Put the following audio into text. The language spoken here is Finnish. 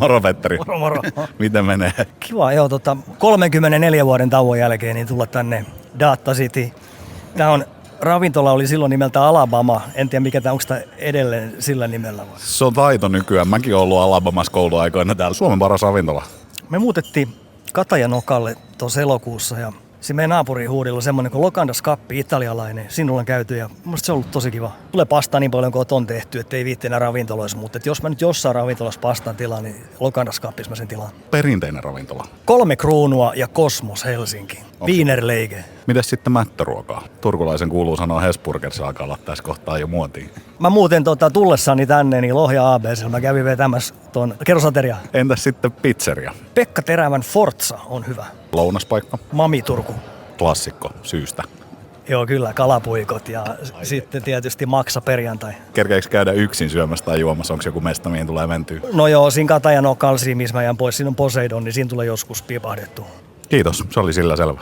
Moro Petteri. Moro. Miten menee? Kiva, joo. 34 vuoden tauon jälkeen niin tulla tänne Data City. Tämä on ravintola oli silloin nimeltä Alabama. En tiedä mikä tämä, onko tämä edelleen sillä nimellä vai? Se on taito nykyään. Mäkin olen ollut Alabamassa kouluaikoina täällä. Suomen paras ravintola. Me muutettiin Katajanokalle tuossa elokuussa ja siinä meidän naapurin huudilla on semmoinen kuin Locandas Cup, italialainen. Sinulla on käyty ja musta se on ollut tosi kiva. Tulee pastaa niin paljon kuin on tehty, ettei viitti enää ravintoloissa, mutta jos mä nyt jossain ravintolassa pastan tilaan, niin Locandas Cupissa mä sen tilaan. Perinteinen ravintola. 3 kruunua ja Kosmos Helsinki. Wienerleike. Mites sitten mättöruokaa? Turkulaisen kuuluu sanoa Hesburgers alkaa olla tässä kohtaa jo muotiin. Mä muuten tullessani tänne, niin Lohja ABC, mä kävin vetämässä tuon kerrosateria. Entäs sitten pizzeria? Pekka Terävän Forza on hyvä. Lounaspaikka? Mami Turku. Klassikko syystä. Joo, kyllä, kalapuikot ja sitten tietysti maksa perjantai. Kerkeekö käydä yksin syömässä tai juomassa? Onko joku mesta, mihin tulee mentyä? No joo, siinä Katajanokalla, missä mä jään pois, siinä on Poseidon, niin siinä tulee joskus pipahdettu. Kiitos, se oli sillä selvä.